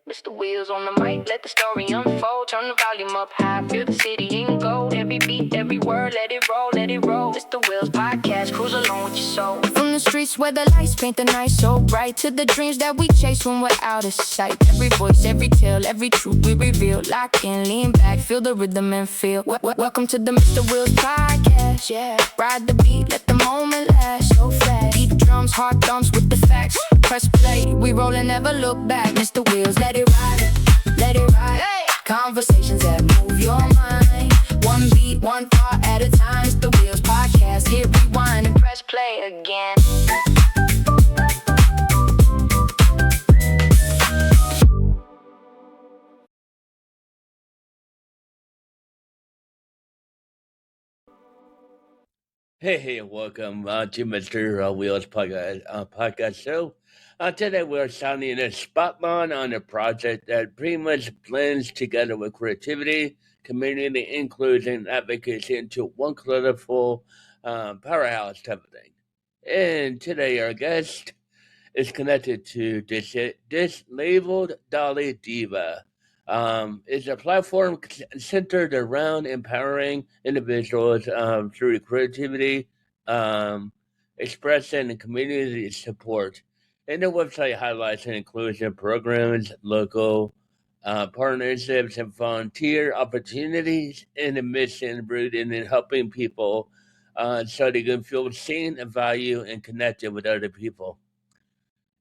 Mr. Wheels on the mic, let the story unfold. Turn the volume up high, feel the city in gold. Every beat, every word, let it roll, let it roll. Mr. Wheels podcast, cruise along with your soul. From the streets where the lights paint the night so bright, to the dreams that we chase when we're out of sight. Every voice, every tale, every truth we reveal. Lock in, lean back, feel the rhythm and feel. Welcome to the Mr. Wheels podcast, yeah. Ride the beat, let the moment last so fast. Beat drums, hard thumps with the facts. Press play, we roll and never look back. Mr. Wheels, let it ride, let it ride. Hey. Conversations that move your mind. One beat, one thought at a time. Mr. Wheels podcast, hit rewind and press play again. Hey, welcome to Mr. Wheels podcast show. Today we're shining a spotlight on a project that pretty much blends together with creativity, community inclusion, and advocacy into one colorful powerhouse type of thing. And today our guest is connected to Dislabeled Dolly Diva. It's a platform centered around empowering individuals through creativity, um, expression, and community support. And the website highlights and inclusion programs, local partnerships, and volunteer opportunities, and a mission rooted in helping people so they can feel seen, valued, and connected with other people.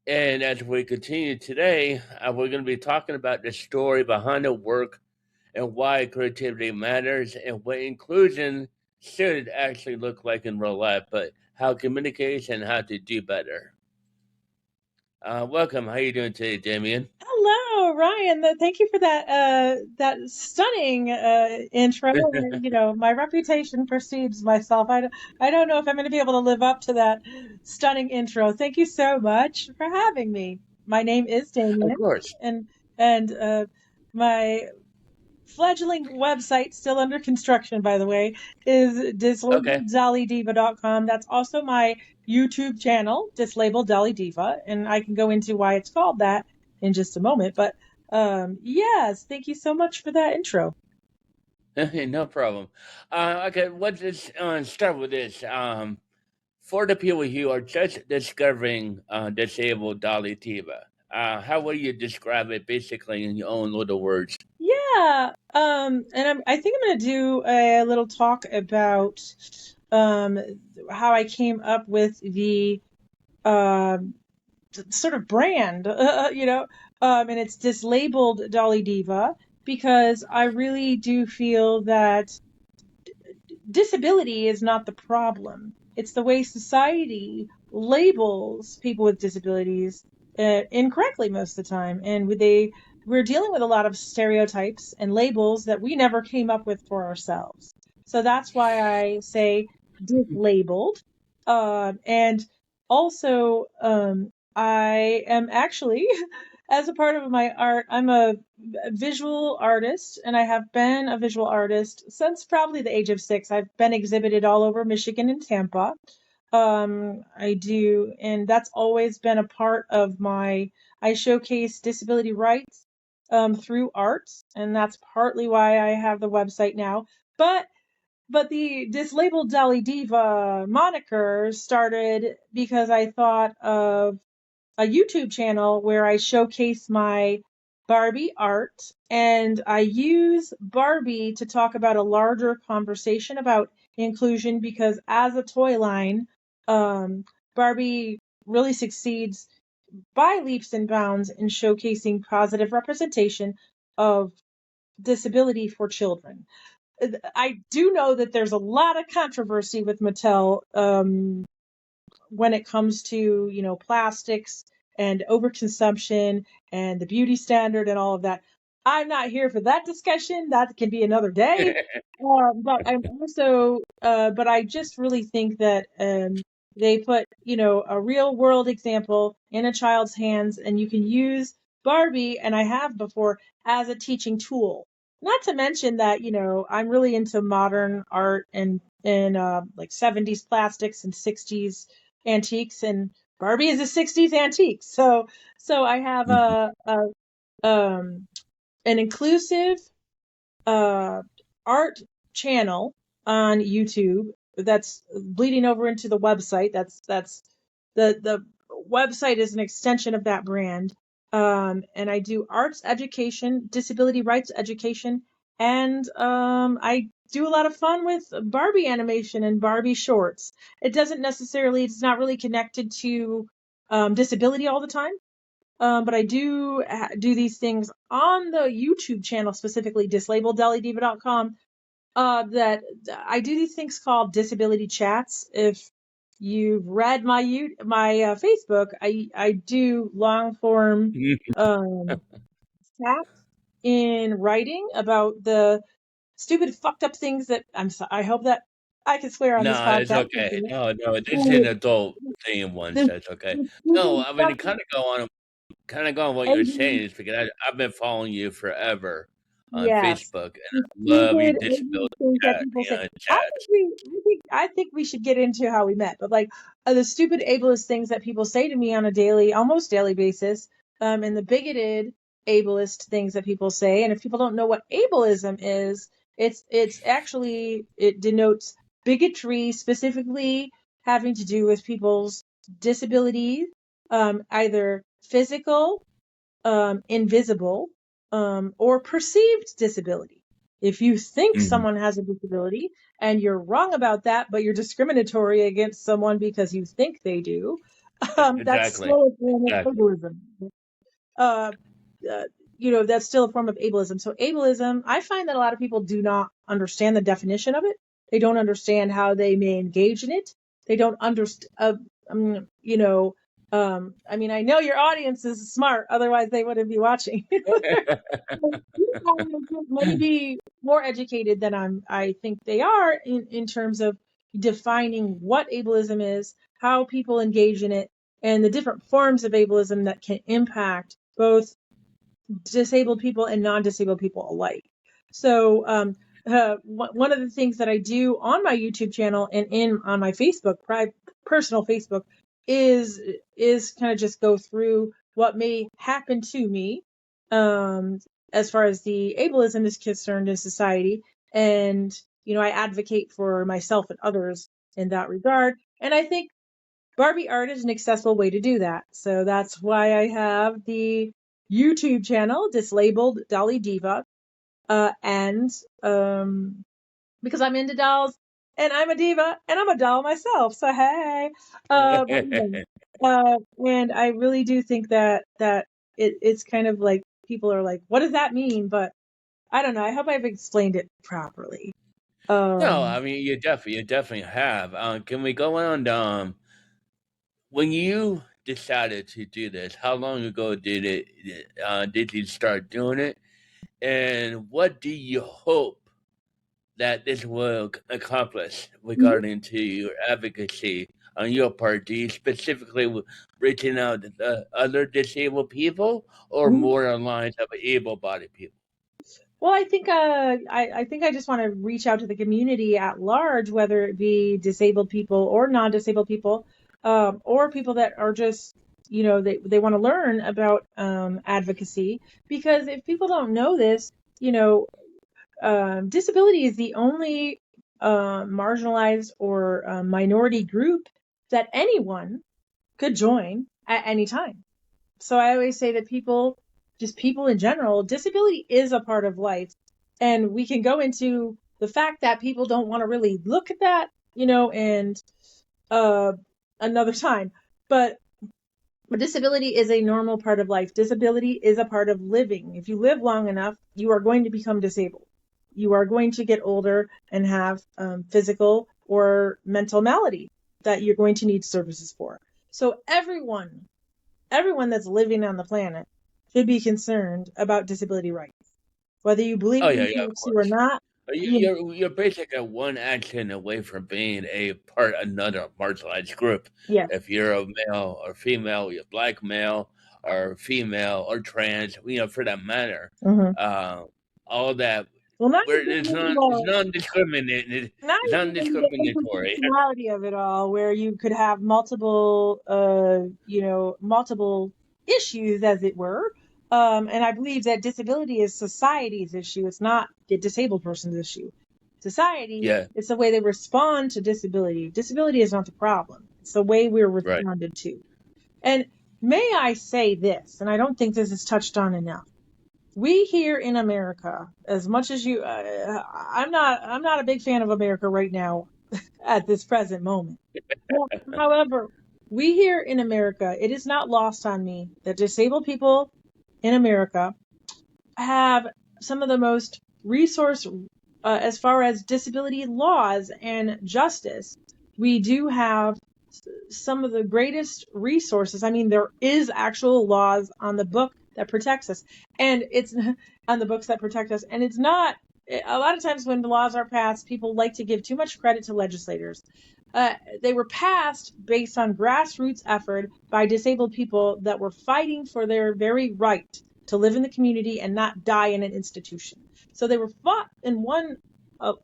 And as we continue today, we're going to be talking about the story behind the work and why creativity matters and what inclusion should actually look like in real life, but how communication, how to do better. Welcome. How you doing today, Damien? Hello, Ryan. Thank you for that stunning intro. My reputation precedes myself. I don't know if I'm going to be able to live up to that stunning intro. Thank you so much for having me. My name is Of Damien, course. and my fledgling website, still under construction, by the way, is Okay. dislabeled That's also my YouTube channel, Dislabeled Dolly Diva, and I can go into why it's called that in just a moment. But yes, thank you so much for that intro. No problem. Okay, let's start with this. For the people who are just discovering disabled Dolly Diva, how would you describe it basically in your own little words? Yeah, and I think I'm going to do a little talk about how I came up with the sort of brand, and it's Dislabeled Dolly Diva, because I really do feel that disability is not the problem. It's the way society labels people with disabilities incorrectly most of the time. And we're dealing with a lot of stereotypes and labels that we never came up with for ourselves. So that's why I say dislabeled. And also, I am actually, as a part of my art, I'm a visual artist, and I have been a visual artist since probably the age of 6. I've been exhibited all over Michigan and Tampa. I do, and that's always been a part of I showcase disability rights through art, and that's partly why I have the website now. But the Dislabeled Dolly Diva moniker started because I thought of a YouTube channel where I showcase my Barbie art, and I use Barbie to talk about a larger conversation about inclusion, because as a toy line, Barbie really succeeds by leaps and bounds in showcasing positive representation of disability for children. I do know that there's a lot of controversy with Mattel when it comes to, plastics and overconsumption and the beauty standard and all of that. I'm not here for that discussion. That can be another day. But I just really think that they put, a real world example in a child's hands, and you can use Barbie, and I have before, as a teaching tool. Not to mention that, I'm really into modern art and like 70s plastics and 60s antiques, and Barbie is a 60s antique. So I have um, an inclusive art channel on YouTube that's bleeding over into the website. That's the website is an extension of that brand. And I do arts education, disability rights education, and I do a lot of fun with Barbie animation and Barbie shorts. It's not really connected to disability all the time. But I do these things on the YouTube channel, specifically DislabeledDollyDiva.com. That I do these things called disability chats. If you've read my Facebook, I do long form chats in writing about the stupid fucked up things that I hope that I can swear on this No, it's podcast. okay. No, it's an The, adult thing once. the, That's okay. the No, stupid I mean, stuff to kind of go on what you're saying that is because I've been following you forever on yes. Facebook, and The I love your stupid ignorant disability things that chat, people say. chats. I think we should get into how we met, but like the stupid ableist things that people say to me on a almost daily basis, and the bigoted ableist things that people say. And if people don't know what ableism is, it's actually it denotes bigotry, specifically having to do with people's disabilities, either physical, invisible, or perceived disability. If you think Mhm. someone has a disability and you're wrong about that, but you're discriminatory against someone because you think they do, that's Exactly. still a form of Exactly. ableism. Uh, uh, that's still a form of ableism. So ableism, I find that a lot of people do not understand the definition of it. They don't understand how they may engage in it. They don't understand, I mean, I know your audience is smart, otherwise they wouldn't be watching. Maybe more educated than I think they are in terms of defining what ableism is, how people engage in it, and the different forms of ableism that can impact both disabled people and non-disabled people alike. So one of the things that I do on my YouTube channel and on my personal Facebook is kind of just go through what may happen to me, um, as far as the ableism is concerned in society, and I advocate for myself and others in that regard. And I think Barbie art is an accessible way to do that. So that's why I have the YouTube channel, Dislabeled Dolly Diva, and because I'm into dolls and I'm a diva and I'm a doll myself. So hey, but anyway, and I really do think that it's kind of like people are like, what does that mean? But I don't know. I hope I've explained it properly. No, I Um, mean you definitely have. Can we go on? When you decided to do this, how long ago did you start doing it, and what do you hope that this will accomplish regarding to your advocacy on your part? Do you specifically reaching out to the other disabled people, or more on lines of able-bodied people? Well, I think I just want to reach out to the community at large, whether it be disabled people or non-disabled people, or people that are just, they want to learn about advocacy. Because if people don't know this, disability is the only marginalized or minority group that anyone could join at any time. So I always say that just people in general, disability is a part of life. And we can go into the fact that people don't want to really look at that, and uh, another time. But disability is a normal part of life. Disability is a part of living. If you live long enough, you are going to become disabled. You are going to get older and have physical or mental malady that you're going to need services for. So everyone that's living on the planet should be concerned about disability rights. Whether you believe Oh in yeah, yeah, of advocacy or course. not, you You're basically one action away from being a part of another marginalized group. yes. If you're a male or female, you're black male or female or trans, for that matter. Hmm. Uh, all that Well, not where even it's the non-discriminated. not It's even the non-discriminatory. intersectionality of it all, where you could have multiple, multiple issues, as it were. And I believe that disability is society's issue. It's not the disabled person's issue. Society, Yeah, it's the way they respond to disability. Disability is not the problem. It's the way we're right. responded to. And may I say this, and I don't think this is touched on enough. We here in America, as much as you, I'm not a big fan of America right now at this present moment. However, we here in America, it is not lost on me that disabled people in America have some of the most resource as far as disability laws and justice. We do have some of the greatest resources. I mean, there is actual laws on the book that protects us, and it's on the books that protect us. And it's not, a lot of times when the laws are passed, people like to give too much credit to legislators. They were passed based on grassroots effort by disabled people that were fighting for their very right to live in the community and not die in an institution. So they were fought and won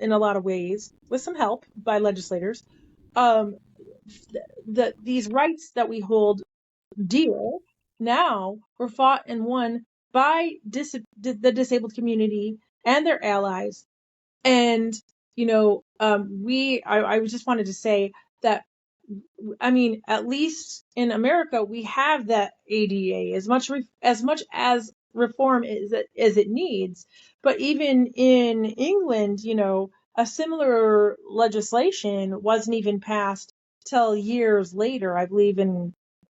in a lot of ways with some help by legislators. Um, these rights that we hold dear now were fought and won by the disabled community and their allies. And I just wanted to say that, I mean, at least in America, we have that ADA as much as reform as it needs. But even in England, a similar legislation wasn't even passed till years later, I believe in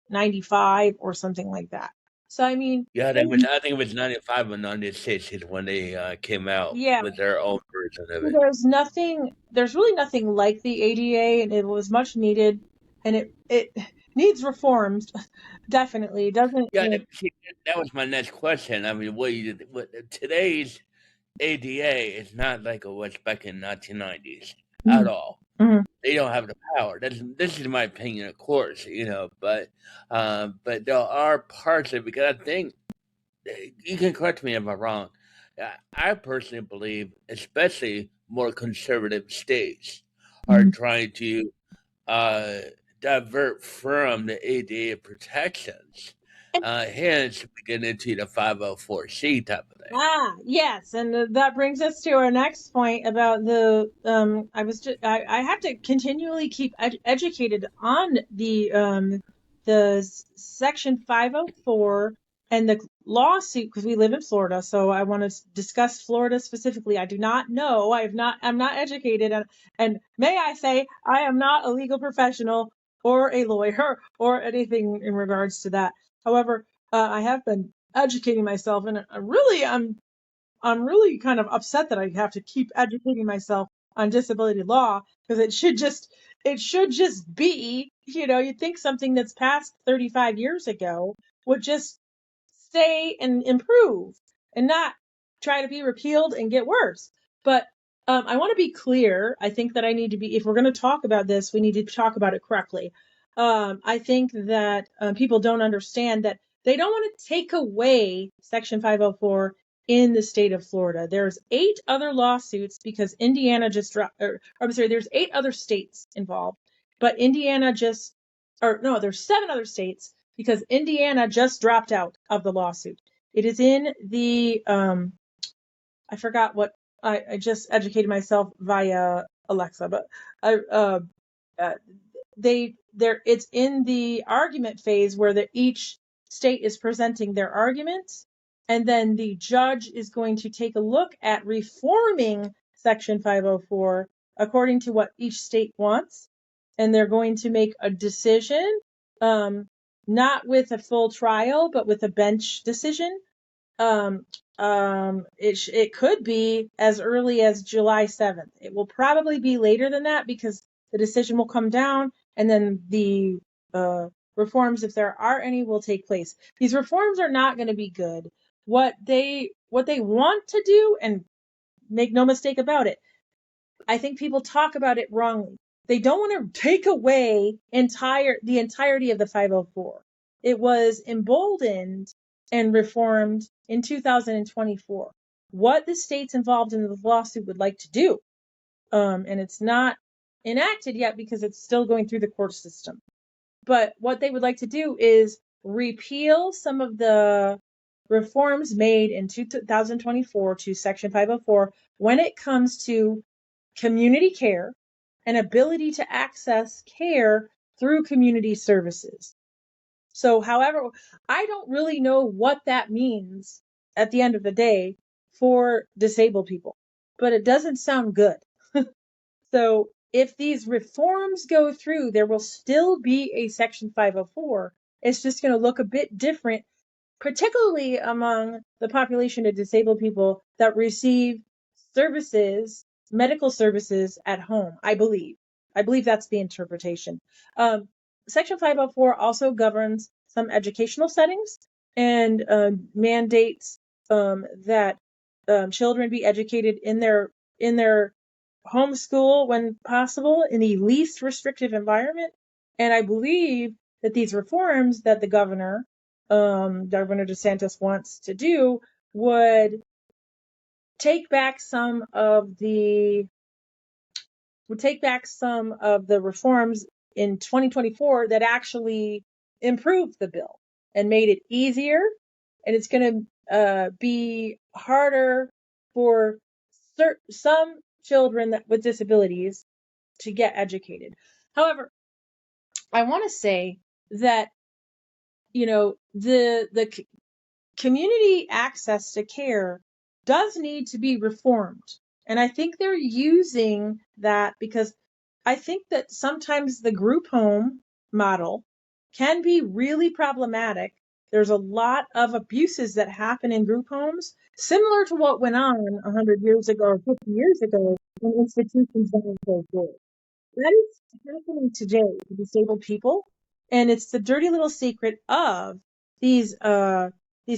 95 or something like that. So, I mean, Yeah, I think it was 95 or 96 is when they came out yeah, with their own version of it. there's really nothing like the ADA, and it was much needed, and it needs reforms, definitely. It doesn't, Yeah, see, that was my next question. I mean, today's ADA is not like it was back in 1990s at Mhm, all. mhm, They don't have the power. This is my opinion, of course, but there are parts of it because I think you can correct me if I'm wrong. I personally believe, especially more conservative states, are mhm. trying to uh, divert from the ADA protections. Hence, we get into the 504C type of thing. Yes, and that brings us to our next point about I have to continually keep educated on the Section 504 and the lawsuit, because we live in Florida. So I want to discuss Florida specifically. I do not know. I'm not educated, and may I say I am not a legal professional or a lawyer or anything in regards to that. However, I have been educating myself, and I'm really kind of upset that I have to keep educating myself on disability law, because it should just be, you'd think something that's passed 35 years ago would just stay and improve and not try to be repealed and get worse. But I want to be clear. I think that if we're going to talk about this, we need to talk about it correctly. I think that people don't understand that they don't want to take away Section 504 in the state of Florida. There's 8 other lawsuits because Indiana just dropped, or I'm sorry, there's 8 other states involved, but there's 7 other states because Indiana just dropped out of the lawsuit. It is in the, I forgot what, I just educated myself via Alexa, but I, uh, it's in the argument phase where each state is presenting their arguments, and then the judge is going to take a look at reforming Section 504 according to what each state wants, and they're going to make a decision, um, not with a full trial, but with a bench decision. um, it could be as early as July 7th. It will probably be later than that because the decision will come down, and then the reforms, if there are any, will take place. These reforms are not going to be good. What they want to do, and make no mistake about it, I think people talk about it wrongly. They don't want to take away the entirety of the 504. It was emboldened and reformed in 2024. What the states involved in the lawsuit would like to do, and it's not enacted yet because it's still going through the court system. But what they would like to do is repeal some of the reforms made in 2024 to Section 504 when it comes to community care and ability to access care through community services. So, however, I don't really know what that means at the end of the day for disabled people, but it doesn't sound good. So, if these reforms go through, there will still be a Section 504. It's just going to look a bit different, particularly among the population of disabled people that receive services, medical services at home, I believe. I believe that's the interpretation. Section 504 also governs some educational settings and mandates that children be educated in their home school when possible in the least restrictive environment. And I believe that these reforms that the Governor DeSantis wants to do would take back some of the reforms in 2024 that actually improved the bill and made it easier. And it's going to be harder for some children with disabilities to get educated. However, I want to say that, the community access to care does need to be reformed. And I think they're using that because I think that sometimes the group home model can be really problematic. There's a lot of abuses that happen in group homes, similar to what went on 100 years ago or 50 years ago in institutions that are so good. That is happening today to disabled people, and it's the dirty little secret of these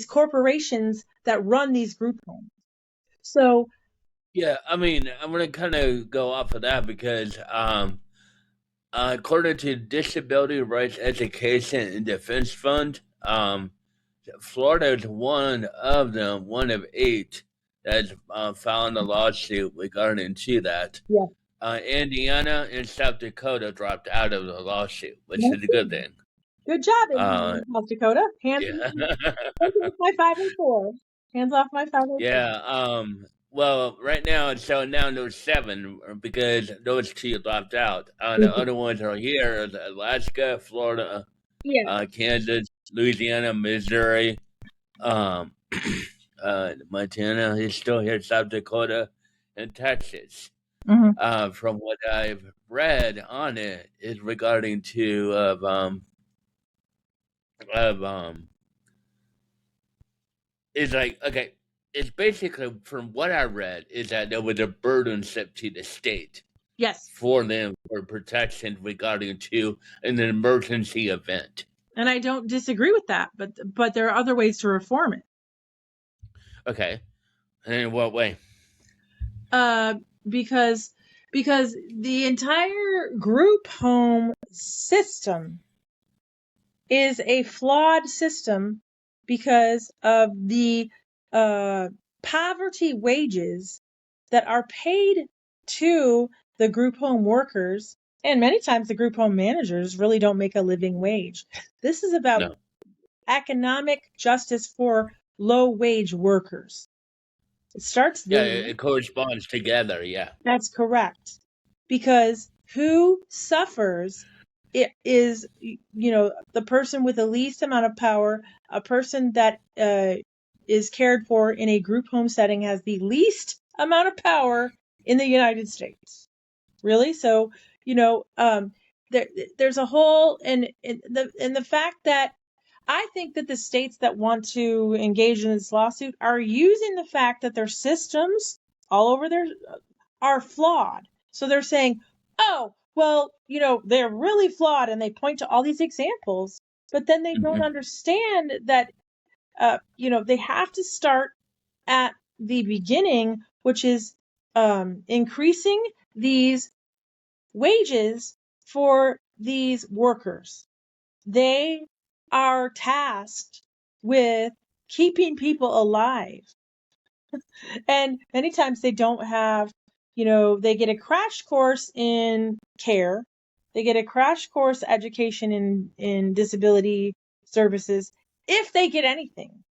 corporations that run these group homes. So Yeah, I mean, I'm gonna kind of go off of that because, according to Disability Rights Education and Defense Fund, Florida is one of them, one of eight that's filed a lawsuit regarding to that. yeah, Indiana and South Dakota dropped out of the lawsuit, which is a good thing. good job, Uh, South Dakota. Hands yeah. off my 504. Hands off my 504. Yeah. Well, right now it's so now there's seven because those two dropped out. The other ones are here: Alaska, Florida, Yeah. Kansas, Louisiana, Missouri, um, Montana is still here, South Dakota, and Texas. Mhm. From what I've read on it, is regarding to of it's like okay. It's basically from what I read is that there was a burdensome to the state Yes. for them for protection regarding to an emergency event. And I don't disagree with that, but there are other ways to reform it. Okay, and in what way? Because the entire group home system is a flawed system because of the poverty wages that are paid to the group home workers, and many times the group home managers really don't make a living wage. This is about No. economic justice for low wage workers. It starts Yeah, there. it corresponds together. Yeah. That's correct. Because who suffers it is, the person with the least amount of power, a person that is cared for in a group home setting has the least amount of power in the United States. Really? So, there's a whole, and the fact that I think that the states that want to engage in this lawsuit are using the fact that their systems all over there are flawed. So they're saying, oh, well, they're really flawed, and they point to all these examples, but then they don't Mhm. understand that, they have to start at the beginning, which is increasing these wages for these workers. They are tasked with keeping people alive. And many times they don't have, they get a crash course in care. They get a crash course education in disability services, if they get anything.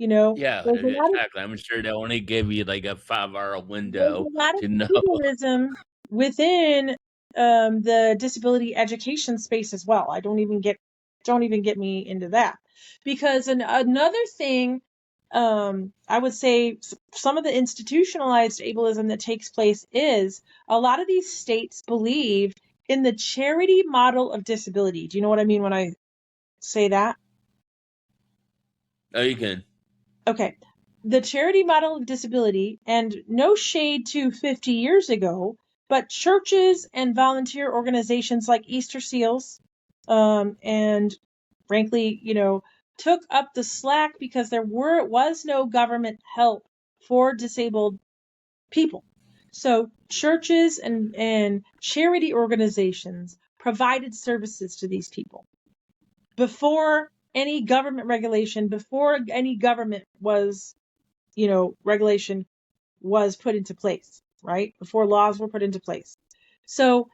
Yeah, There's a lot of exactly. I'm sure they only give you like a 5-hour there's window a lot of to know. ableism within the disability education space as well. Don't even get me into that, because another thing, I would say some of the institutionalized ableism that takes place is a lot of these states believe in the charity model of disability. Do you know what I mean when I say that? Oh, you can. Okay. The charity model of disability, and no shade to 50 years ago, but churches and volunteer organizations like Easter Seals, and frankly, took up the slack because was no government help for disabled people. So churches and charity organizations provided services to these people before any government regulation, before any government regulation was put into place, right? Before laws were put into place. So,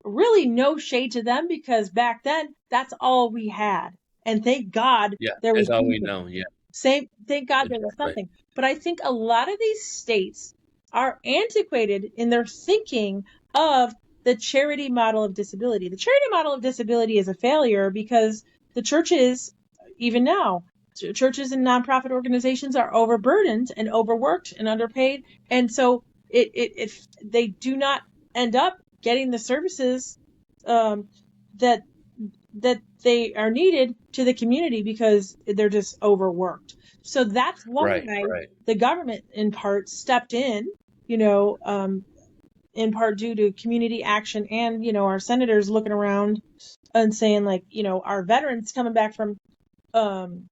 really no shade to them, because back then that's all we had. And thank God Yeah, there was that's all we something. know. Yeah, Thank God there was exactly. something. But I think a lot of these states are antiquated in their thinking of the charity model of disability. The charity model of disability is a failure because the churches, even now, churches and nonprofit organizations are overburdened and overworked and underpaid. And so they do not end up getting the services um, that that they are needed to the community because they're just overworked. So that's Right, why right. the government in part stepped in part due to community action, and, our senators looking around and saying, like, our veterans um,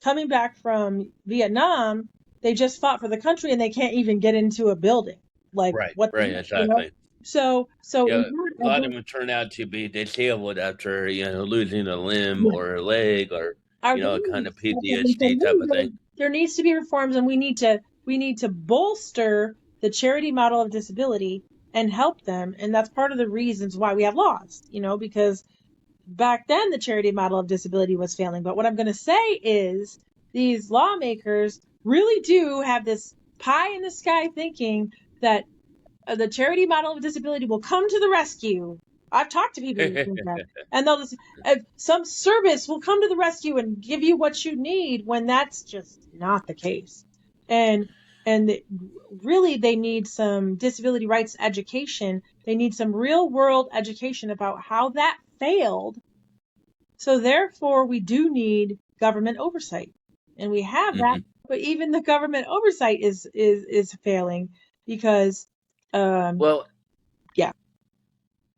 coming back from Vietnam, they just fought for the country and they can't even get into a building. Like, Right, what the right, heck? exactly. So in Yeah, part, a I lot of think them turn out to be disabled after losing a limb yeah, or a leg or our a kind of government's stepping in and PTSD type of thing. there needs to be reforms, and we need to bolster the charity model of disability and help them, and that's part of the reasons why we have laws, because back then the charity model of disability was failing. But what I'm going to say is these lawmakers really do have this pie in the sky thinking that the charity model of disability will come to the rescue. I've talked to people who think that, and they'll just some service will come to the rescue and give you what you need, when that's just not the case. And really, they need some disability rights education. They need some real world education about how that failed. So therefore, we do need government oversight, and we have that. Hmm. But even the government oversight is failing because, um, Well, yeah.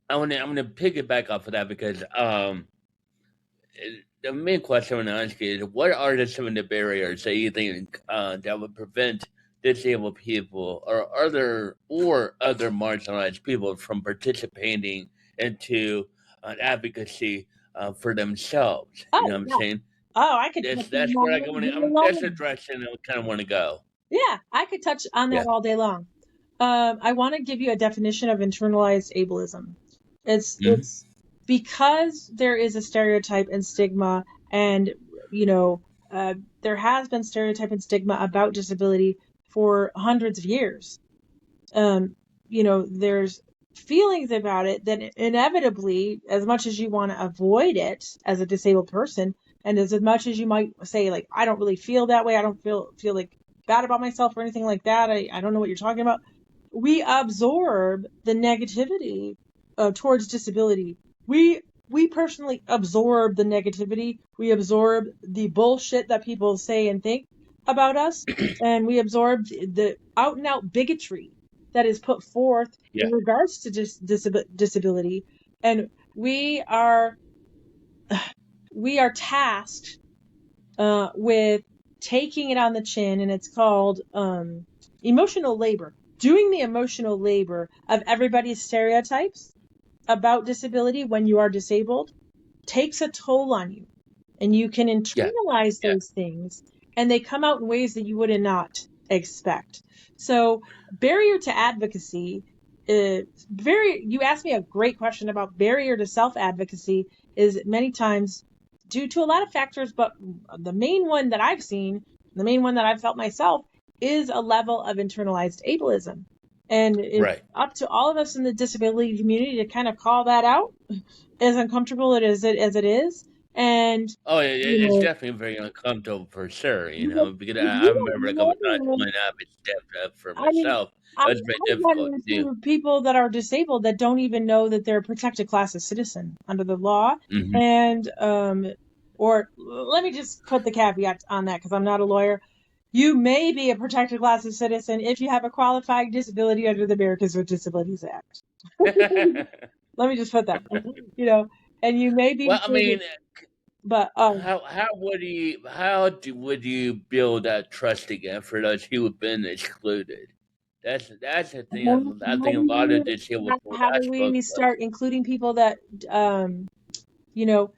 I'm gonna pick it back off of that because the main question I want to ask you is what are some of the barriers that you think that would prevent disabled people or other marginalized people from participating into advocacy for themselves? You know Oh, what I'm yeah. saying? Oh, I could touch That's on where I that go. all day That's the long. direction I kind of want to go. Yeah, I could touch on that Yeah. all day long. I want to give you a definition of internalized ableism. Hmm. It's because there is a stereotype and stigma, and you know, there has been stereotype and stigma about disability for hundreds of years. um, there's feelings about it that inevitably, as much as you want to avoid it as a disabled person, and as much as you might say, like, I don't really feel that way, I don't feel like bad about myself or anything like that, I don't know what you're talking about, we absorb the negativity towards disability. We personally absorb the negativity. We absorb the bullshit that people say and think about us, and we absorb the out and out bigotry that is put forth Yeah. in regards to disability. And we are tasked with taking it on the chin, and it's called emotional labor. Doing the emotional labor of everybody's stereotypes about disability when you are disabled takes a toll on you, and you can Yeah. internalize Yeah. those things, and they come out in ways that you would not expect. So, barrier to advocacy, you asked me a great question about barrier to self advocacy, is many times due to a lot of factors, but the main one that I've seen, The main one that I've felt myself is a level of internalized ableism. And it's Right. up to all of us in the disability community to kind of call that out, as uncomfortable as it is. And, Oh, yeah, you it's know, definitely very uncomfortable for sure, because because if I you remember a don't couple times know, when I was stepped up for I mean, myself. It was very I've run difficult to do. into people that are disabled that don't even know that they're a protected class of citizen under the law. Hmm. And, or let me just put the caveat on that because I'm not a lawyer. You may be a protected class of citizen if you have a qualified disability under the Americans with Disabilities Act. Let me just put that, and you may be Well, I disabled, mean, but, would you build that trust again for those who have been excluded? That's the thing. I think a lot of disabled people how I do spoke we with. start including people that, you know,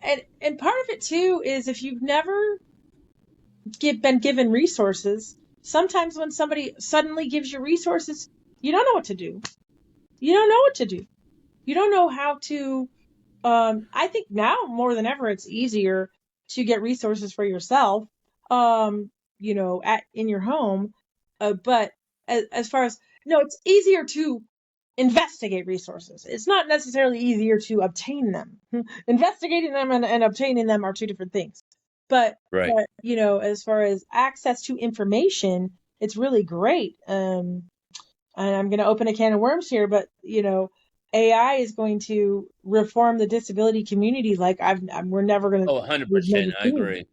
and part of it too is if you've never been given resources, sometimes when somebody suddenly gives you resources, you don't know what to do. You don't know what to do. You don't know how to. I think now more than ever, it's easier to get resources for yourself. In your home. But as far as no, it's easier to investigate resources. It's not necessarily easier to obtain them. Investigating them and obtaining them are two different things. But Right. as far as access to information, it's really great. And I'm going to open a can of worms here, but AI is going to reform the disability community like we're never going to Oh, we've never 100%. I seen. agree.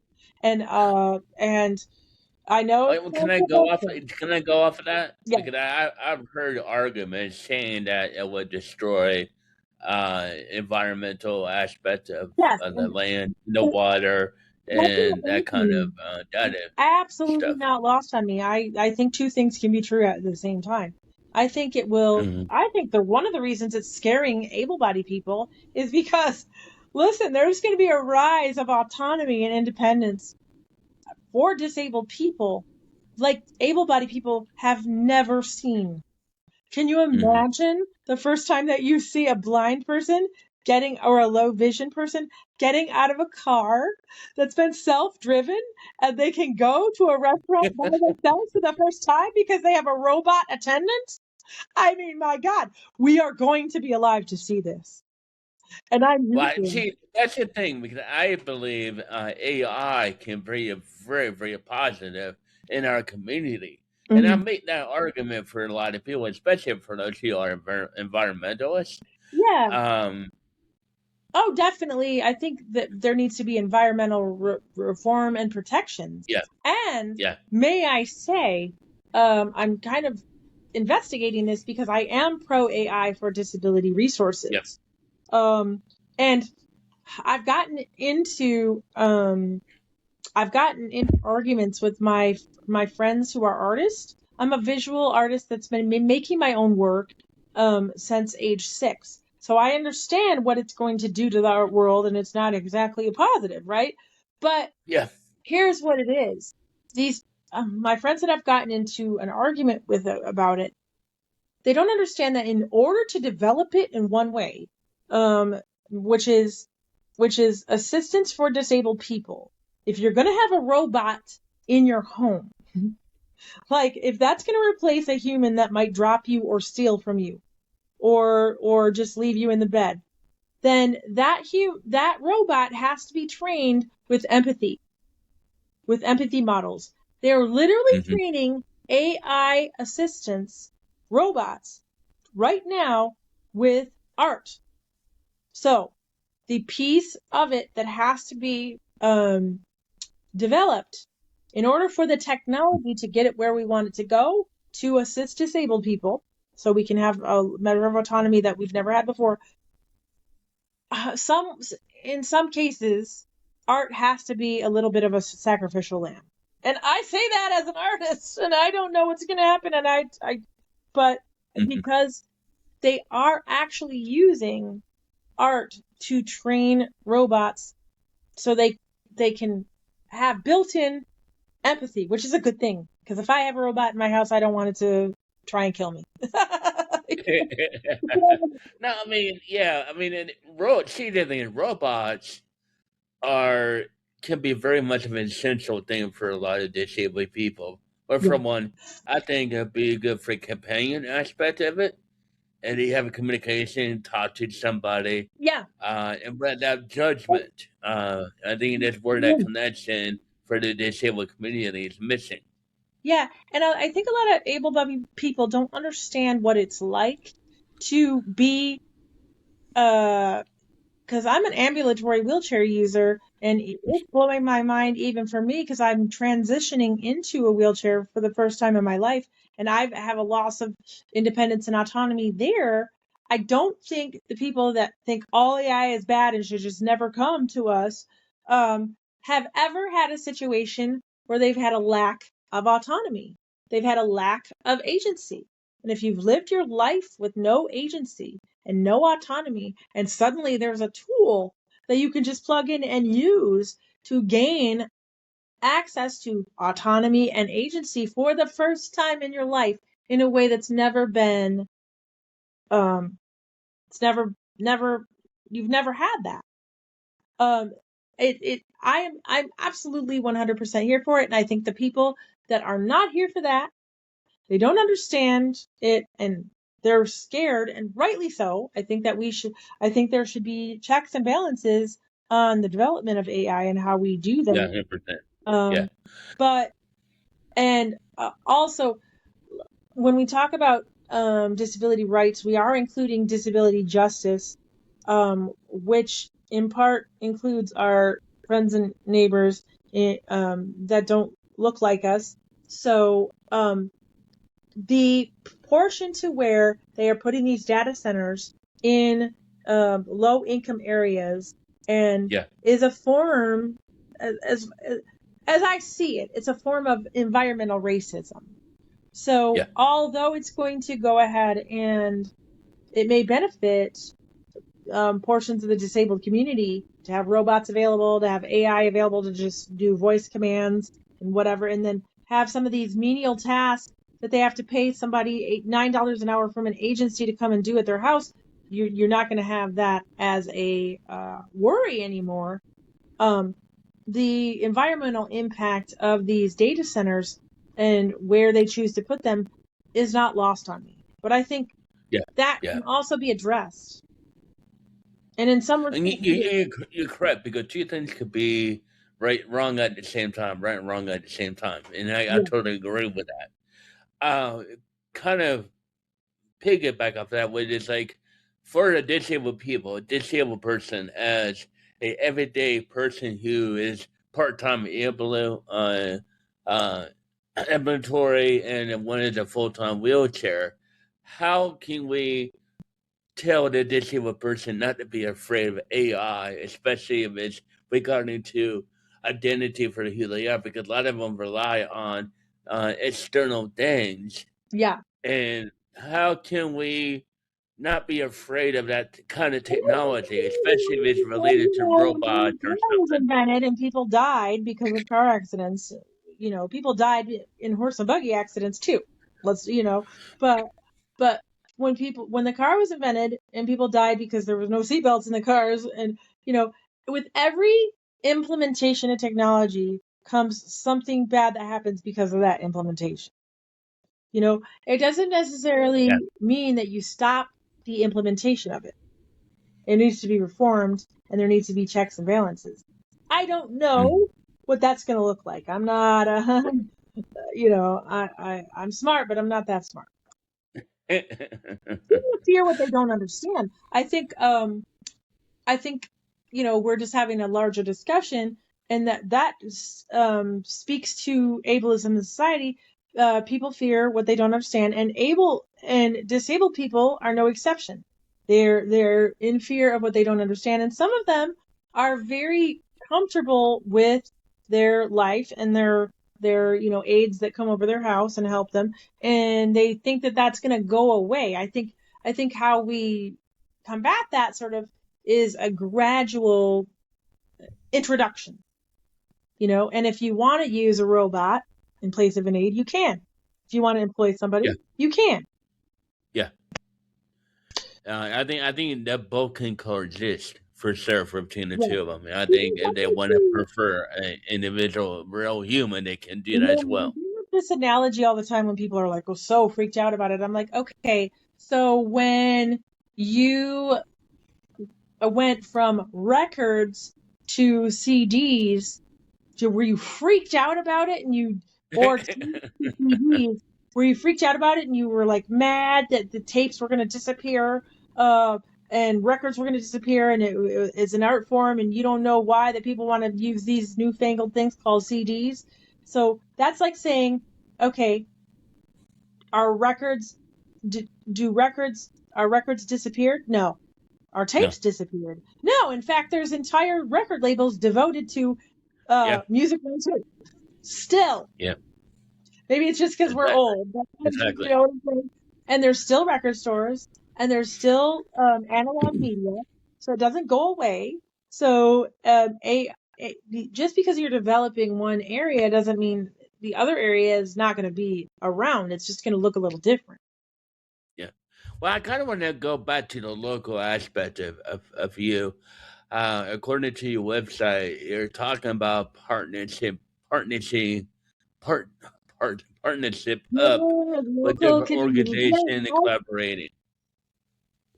And I know it's Well, not so hopeful. Can I go off of that? Yeah. Because I've heard arguments saying that it would destroy environmental aspects Yes. of the land, the And water, that's and not that lost on kind me. of data Absolutely stuff. not lost on me. I think two things can be true at the same time. Hmm. I think the one of the reasons it's scaring able-bodied people is because, listen, there's going to be a rise of autonomy and independence for disabled people like able-bodied people have never seen. Can you Hmm. imagine the first time that you see a blind person or a low vision person getting out of a car that's been self-driven and they can go to a restaurant by themselves for the first time because they have a robot attendant? I mean, my God, we are going to be alive to see this. And I'm Well, rooting. see, that's the thing because I believe AI can be a very, very positive in our community. And I Mhm. make that argument for a lot of people, especially for those who are environmentalists. Yeah. Um, Oh, definitely. I think that there needs to be environmental reform and protections. yeah, And yeah, may I say, I'm kind of investigating this because I am pro AI for disability yeah, resources. And I've gotten into arguments with my friends who are artists. I'm a visual artist that's been making my own work since age 6. So I understand what it's going to do to the art world, and it's not exactly a positive, right? But yeah. here's what it is: these my friends that I've gotten into an argument with about it, they don't understand that in order to develop it in one way, um, which is assistance for disabled people. If you're going to have a robot in your home, like if that's going to replace a human that might drop you or steal from you or just leave you in the bed, then that robot has to be trained with empathy models. They're literally Hmm. training AI assistants, robots, right now with art. So the piece of it that has to be developed in order for the technology to get it where we want it to go to assist disabled people so we can have a measure of autonomy that we've never had before. Some In some cases, art has to be a little bit of a sacrificial lamb. And I say that as an artist, and I don't know what's going to happen. And but Hmm. because they are actually using art to train robots so they can have built-in empathy, which is a good thing. Because if I have a robot in my house, I don't want it to try and kill me. No, I mean, yeah, I mean, see, the thing is, robots are can be very much of an essential thing for a lot of disabled people. But Yeah. for one, I think it'd be good for the companion aspect of it, and you have a communication, talk to somebody, Yeah. and without judgment. I think that's where that connection for the disabled community is missing. Yeah, and I think a lot of able-bodied people don't understand what it's like to be uh because I'm an ambulatory wheelchair user, and it's blowing my mind even for me because I'm transitioning into a wheelchair for the first time in my life, and I have a loss of independence and autonomy there. I don't think the people that think all AI is bad and should just never come to us have ever had a situation where they've had a lack of autonomy. They've had a lack of agency. And if you've lived your life with no agency, and no autonomy, and suddenly there's a tool that you can just plug in and use to gain access to autonomy and agency for the first time in your life in a way that's never been um it's never you've never had that. um I'm absolutely 100% here for it, and I think the people that are not here for that, they don't understand it, and they're scared, and rightly so. I think there should be checks and balances on the development of AI and how we do Yeah, them. 100%. Yeah, Um, but, and also, when we talk about disability rights, we are including disability justice, which in part includes our friends and neighbors that don't look like us. So, the portion to where they are putting these data centers in low income areas and yeah, is a form, as as I see it, it's a form of environmental racism. So yeah, although it's going to go ahead and it may benefit portions of the disabled community to have robots available, to have AI available to just do voice commands and whatever, and then have some of these menial tasks that they have to pay somebody $9 an hour from an agency to come and do at their house. You're not going to have that as a worry anymore. Um, the environmental impact of these data centers and where they choose to put them is not lost on me. But I think yeah, that yeah. can also be addressed. And in some And respects, you're correct because two things could be right, wrong at the same time, right and wrong at the same time, and I yeah, totally agree with that. Kind of piggyback off that, which is like for a disabled people, a disabled person as a everyday person who is part time able, uh, inventory and one is a full time wheelchair. How can we tell the disabled person not to be afraid of AI, especially if it's regarding to identity for who they are? Because a lot of them rely on external things, yeah. and how can we not be afraid of that kind of technology, especially if it's Well, related to when robots car or was something? invented and people died because of car accidents, people died in horse and buggy accidents too. Let's, but but when the car was invented and people died because there was no seatbelts in the cars, and with every implementation of technology comes something bad that happens because of that implementation. It doesn't Yeah. necessarily mean that you stop the implementation of it. It needs to be reformed, and there needs to be checks and balances. I don't Mm. know what that's going to look like. I'm not, I'm smart, but I'm not that smart. People fear what they don't understand. I think, we're just having a larger discussion, and that speaks to ableism in society. People fear what they don't understand, and able and disabled people are no exception. They're in fear of what they don't understand, and some of them are very comfortable with their life and their aides that come over their house and help them, and they think that that's going to go away. I think how we combat that sort of is a gradual introduction, and if you want to use a robot in place of an aide, you can. If you want to employ Yeah, somebody, you can. yeah. I think that both can coexist for sure between the Yeah. two of them. And I You think know, if they want to prefer an individual, real human, they can do that as I well. bring up this analogy all the time when people are like, oh, so freaked out about it. I'm like, okay, so when you went from records to CDs, were you freaked out about it and you, or CDs, were you freaked out about it and you were like mad that the tapes were going to disappear, uh, and records were going to disappear, and it's an art form and you don't know why that people want to use these newfangled things called CDs. So that's like saying, okay, our records, our records disappeared? No. Our No. tapes disappeared? No. In fact, there's entire record labels devoted to Yeah. music too. Still, Yeah. maybe it's just because we're Exactly. old, but you Exactly. know what I'm saying? And there's still record stores, and there's still analog media, so it doesn't go away. So just because you're developing one area doesn't mean the other area is not going to be around. It's just going to look a little different. Yeah. Well, I kind of want to go back to the local aspect of you. According to your website, you're talking about partnership, part, partnership up Yeah, with local different community. organizations and collaborating.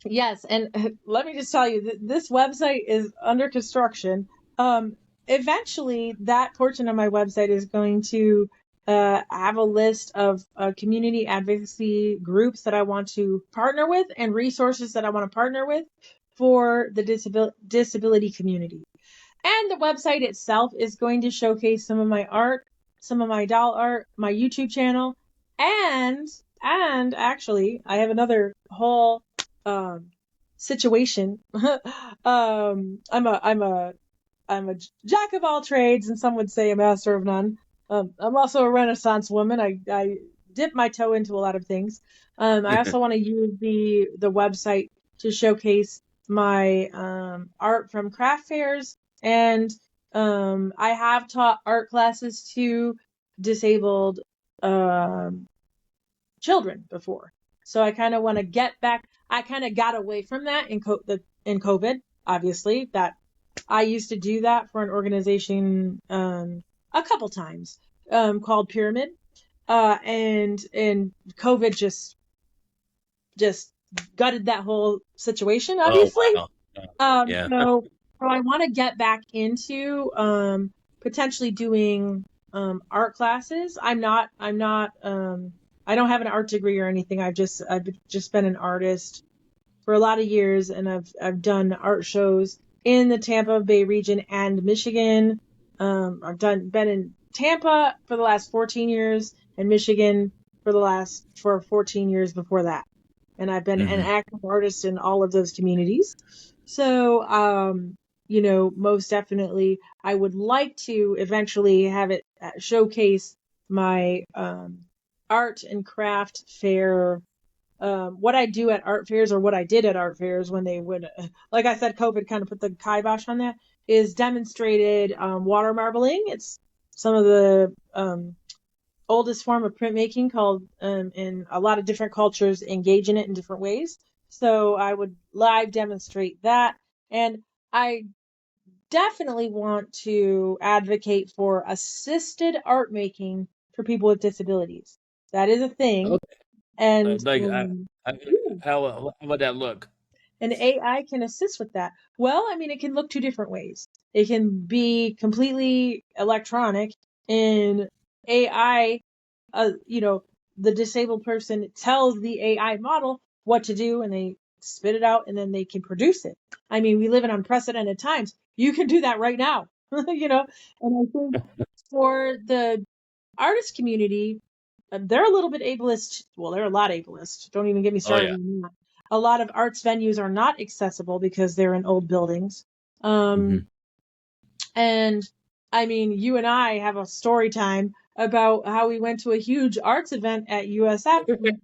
Yes, and let me just tell you that this website is under construction. Eventually, that portion of my website is going to have a list of community advocacy groups that I want to partner with and resources that I want to partner with for the disability community. And the website itself is going to showcase some of my art, some of my doll art, my YouTube channel, and actually I have another whole um situation. I'm a jack of all trades, and some would say a master of none. I'm also a Renaissance woman. I dip my toe into a lot of things. I also want to use the website to showcase my art from craft fairs, and I have taught art classes to disabled um, children before. So I kind of want to get back. I kind of got away from that in COVID, obviously. That I used to do that for an organization a couple times called Pyramid, and COVID just gutted that whole situation, Oh obviously. wow! Yeah. So I want to get back into potentially doing art classes. I don't have an art degree or anything. I've just been an artist for a lot of years, and I've done art shows in the Tampa Bay region and Michigan. Been in Tampa for the last 14 years and Michigan for 14 years before that. And I've been an Hmm. active artist in all of those communities. So, most definitely, I would like to eventually have it showcase my art and craft fair, what I do at art fairs, or what I did at art fairs when they would, like I said, COVID kind of put the kibosh on that, is demonstrated water marbling. It's some of the oldest form of printmaking, called, in a lot of different cultures engage in it in different ways. So I would live demonstrate that. And I definitely want to advocate for assisted art making for people with disabilities. That is a thing. Okay. And Like, how would that look? and AI can assist with that. Well, I mean, it can look two different ways. It can be completely electronic, and AI, the disabled person tells the AI model what to do, and they spit it out, and then they can produce it. I mean, we live in unprecedented times. You can do that right now, And I think for the artist community, they're a little bit ableist. Well, they're a lot ableist. Don't even get me Oh started yeah. on that. A lot of arts venues are not accessible because they're in old buildings. Hmm. And I mean, you and I have a story time about how we went to a huge arts event at USF, and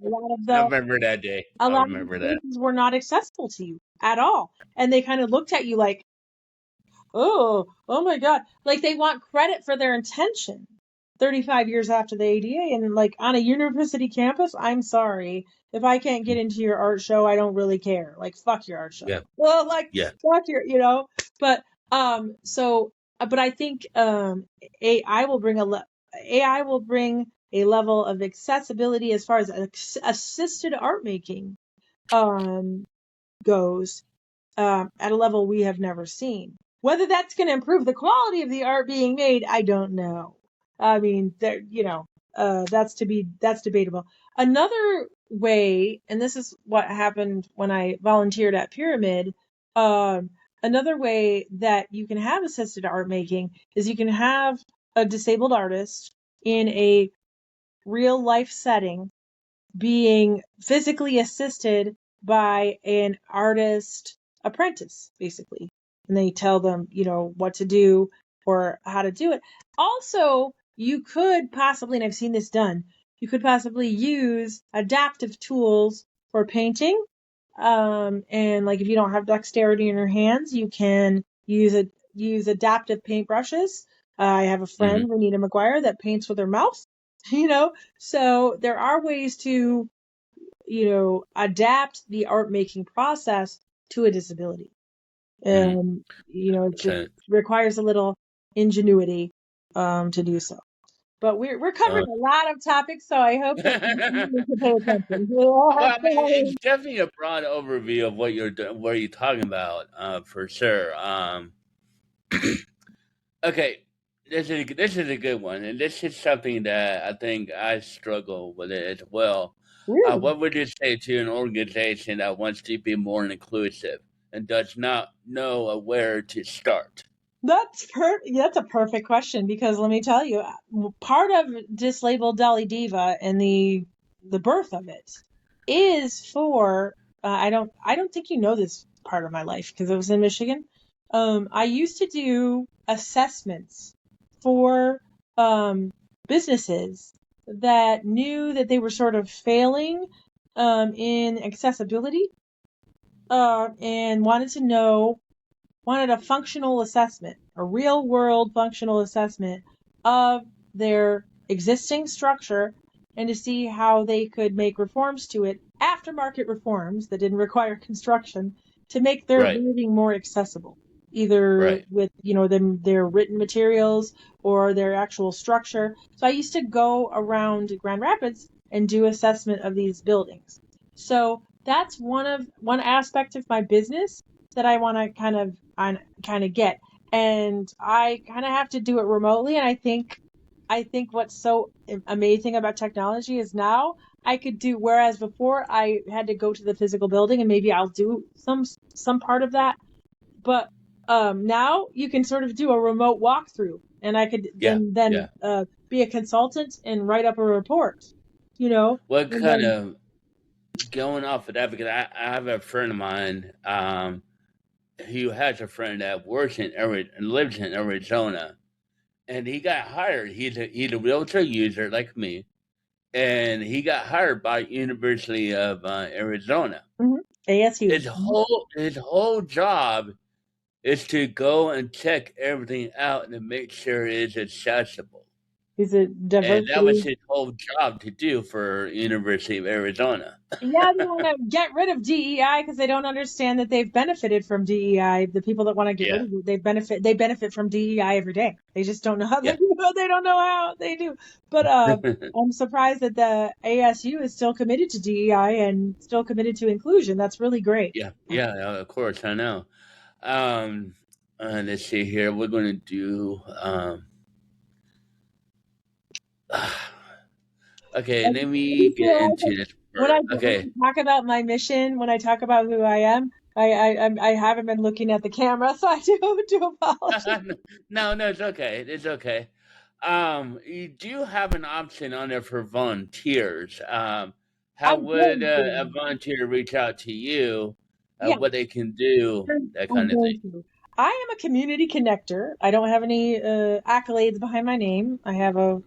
I remember that day. a I lot of the remember that. spaces were not accessible to you at all. And they kind of looked at you like, oh my God. Like they want credit for their intention. 35 years after the ADA, and like on a university campus, I'm sorry. If I can't get into your art show, I don't really care. Like, fuck your art show. Yeah. Well, like, Yeah. fuck your, but, but I think, AI will bring AI will bring a level of accessibility as far as assisted art making, goes, at a level we have never seen. Whether that's going to improve the quality of the art being made, I don't know. I mean, that's debatable. Another way, and this is what happened when I volunteered at Pyramid. Another way that you can have assisted art making is you can have a disabled artist in a real life setting being physically assisted by an artist apprentice, basically. And they tell them, what to do or how to do it. Also, you could possibly, and I've seen this done, you could possibly use adaptive tools for painting. And like if you don't have dexterity in your hands, you can use adaptive paintbrushes. I have a Hmm. friend, Renita McGuire, that paints with her mouth. you know so there are ways to adapt the art making process to a disability. Hmm. And it just So, requires a little ingenuity to do so. But we're covering uh, a lot of topics, so I hope that you can pay attention. well, I mean, it's definitely a broad overview of what you're doing, what you're talking about, for sure. Okay, this is a good one, and this is something that I think I struggle with it as well. Really? What would you say to an organization that wants to be more inclusive and does not know where to start? That's a perfect question, because let me tell you, part of Dislabeled Dolly Diva and the birth of it is for I don't think you know this part of my life because it was in Michigan. I used to do assessments for businesses that knew that they were sort of failing in accessibility, and wanted a functional assessment, a real world functional assessment of their existing structure, and to see how they could make reforms to it, aftermarket reforms that didn't require construction, to make their Right, building more accessible, either right. with, their written materials or their actual structure. So I used to go around Grand Rapids and do assessment of these buildings. So that's one aspect of my business that I want to kind of get, and I kind of have to do it remotely. And I think what's so amazing about technology is now I could do, whereas before I had to go to the physical building, and maybe I'll do some part of that, but now you can sort of do a remote walkthrough, and I could Yeah, then yeah. be a consultant and write up a report, you know, What and kind then of going off of that? Because I have a friend of mine, who has a friend that works in and lives in Arizona, and he got hired. He's a wheelchair user like me, and he got hired by University of Arizona. mhm, ASU. His whole job is to go and check everything out and make sure it's accessible. He's a And that was diversity. his whole job to do for University of Arizona. Yeah, they want to get rid of DEI because they don't understand that they've benefited from DEI. The people that want to get rid Yeah, of it, they benefit from DEI every day. They just don't know how they yeah, do. They don't know how they do. But I'm surprised that the ASU is still committed to DEI and still committed to inclusion. That's really great. yeah, yeah. Of course, I know. Um, let's see here. We're going to do. Okay, And let you me get feel like into this when part. Okay. I talk about my mission, when I talk about who I am, I haven't been looking at the camera, so I do apologize. No, no, it's okay. It's okay. You do have an option on there for volunteers. How I'm would going to. a volunteer reach out to you? Yeah, What they can do, that I'm kind of thing. going to. I am a community connector. I don't have any accolades behind my name. I have a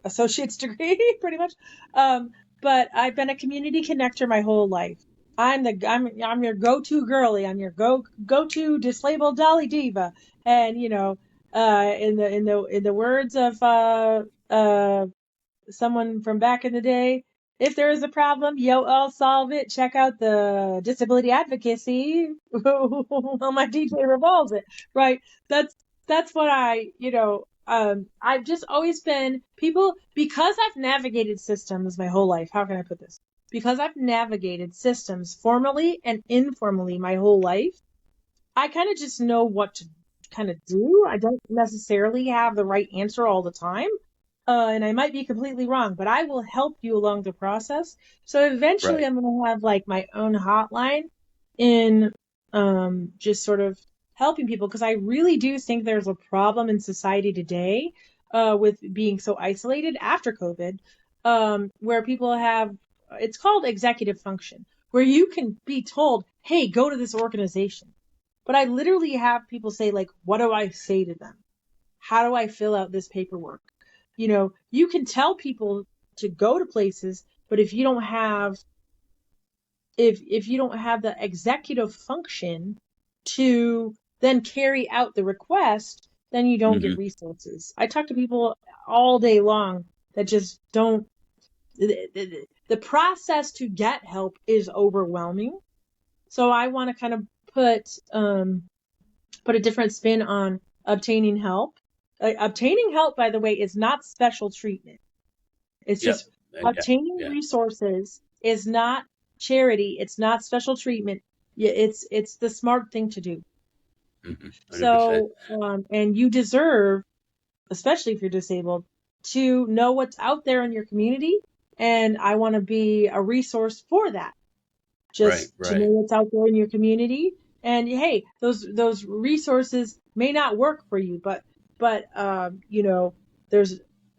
associate's degree, pretty much. Um, but I've been a community connector my whole life. I'm your go-to girly. I'm your go-to dislabeled Dolly Diva. And in the words of someone from back in the day. If there is a problem, I'll solve it. Check out the disability advocacy. Well, my DJ revolves it, right? That's what I've just always been people because I've navigated systems my whole life. How can I put this? Because I've navigated systems formally and informally my whole life. I kind of just know what to kind of do. I don't necessarily have the right answer all the time. And I might be completely wrong, but I will help you along the process. So eventually Right. I'm going to have like my own hotline in just sort of helping people because I really do think there's a problem in society today with being so isolated after COVID, where people have, it's called executive function, where you can be told, hey, go to this organization. But I literally have people say, like, what do I say to them? How do I fill out this paperwork? You can tell people to go to places, but if you don't have the executive function to then carry out the request, then you don't get Mm-hmm. resources. I talk to people all day long that just don't the process to get help is overwhelming. So I want to kind of put a different spin on obtaining help. Obtaining help, by the way, is not special treatment. It's Yep. just Yeah. obtaining Yeah. resources is not charity. It's not special treatment. It's the smart thing to do. Mm-hmm. 100%. So, and you deserve, especially if you're disabled, to know what's out there in your community. And I want to be a resource for that, Right. just to know Right. what's out there in your community. And hey, those resources may not work for you, but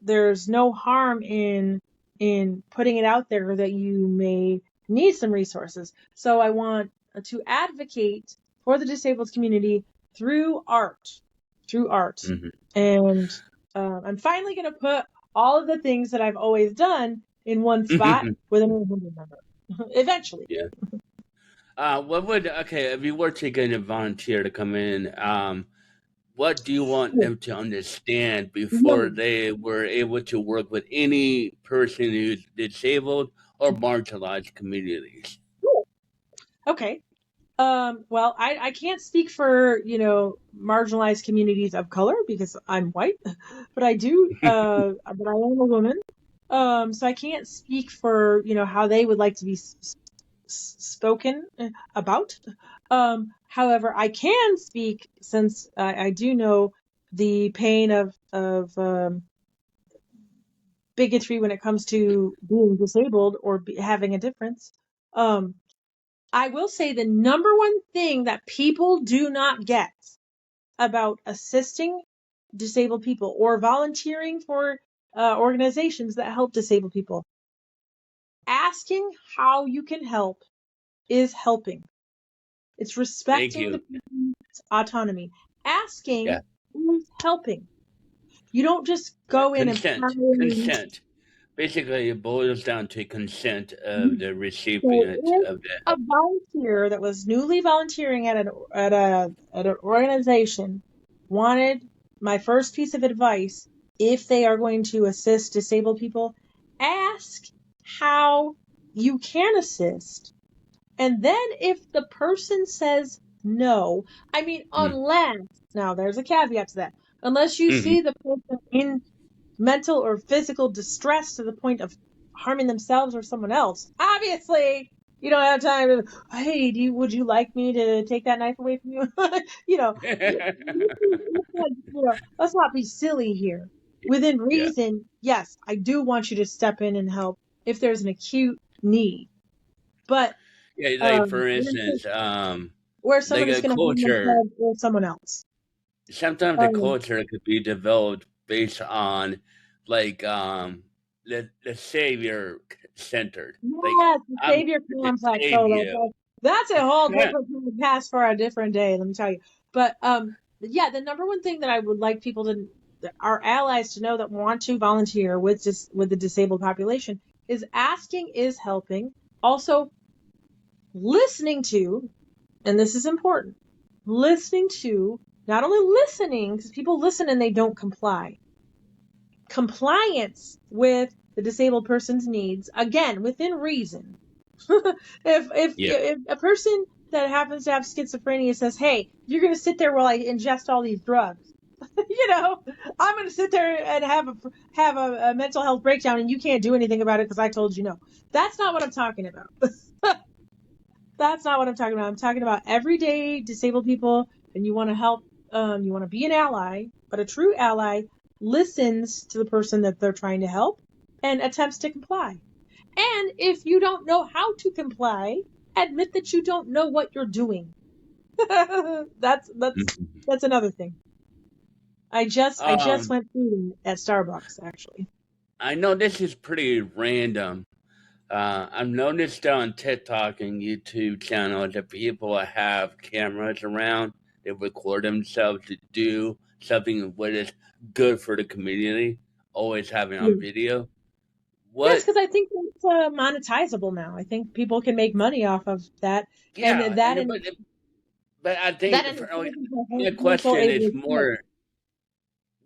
there's no harm in putting it out there that you may need some resources. So I want to advocate for the disabled community through art, through art. Mm-hmm. And I'm finally going to put all of the things that I've always done in one spot with an 800 number eventually. Yeah. What would okay if you were to get a volunteer to come in? What do you want Cool. them to understand before Yay. they were able to work with any person who's disabled or marginalized communities? Cool. Okay. Well, I can't speak for, marginalized communities of color because I'm white, but but I am a woman. So I can't speak for, how they would like to be spoken about. However, I can speak since I do know the pain of bigotry when it comes to being disabled or having a difference. Um, I will say the number one thing that people do not get about assisting disabled people or volunteering for organizations that help disabled people, asking how you can help is helping. It's Thank respecting the you. person's autonomy. Asking Yeah. is helping. You don't just go in and Consent. pound. Consent. Basically, it boils down to consent of the So recipient if of the a help. volunteer that was newly volunteering at an organization wanted my first piece of advice, if they are going to assist disabled people, ask how you can assist. And then if the person says no, I mean, unless, now there's a caveat to that, unless you Mm-hmm. see the person in mental or physical distress to the point of harming themselves or someone else. Obviously, you don't have time to, hey, would you like me to take that knife away from you? you know, let's not be silly here. Within Yeah. reason, yes, I do want you to step in and help if there's an acute need. But Yeah. Like for where instance, where like someone is a going to harm culture. themselves or someone else. Sometimes the Um, culture could be developed based on like the savior centered. Like Yes, the I'm savior here to complex. save Oh, you. that's a whole different pass for a different day, let me tell you. But yeah, the number one thing that I would like people to, our allies to know that want to volunteer with the disabled population is asking is helping. Also, listening to, and this is important, listening to, not only listening, because people listen and they don't comply, compliance with the disabled person's needs, again, within reason. If a person that happens to have schizophrenia says, hey, you're going to sit there while I ingest all these drugs, I'm going to sit there and have a mental health breakdown and you can't do anything about it because I told you no. That's not what I'm talking about. That's not what I'm talking about. I'm talking about everyday disabled people, and you want to help, you want to be an ally, but a true ally listens to the person that they're trying to help and attempts to comply. And if you don't know how to comply, admit that you don't know what you're doing. that's another thing. I just went through at Starbucks, actually. I know this is pretty random. I've noticed on TikTok and YouTube channels that people have cameras around. They record themselves to do something what is good for the community. Always having on video. Yes, What? because I think that's monetizable now. I think people can make money off of that, and Yeah, but I think my mental question is able. more: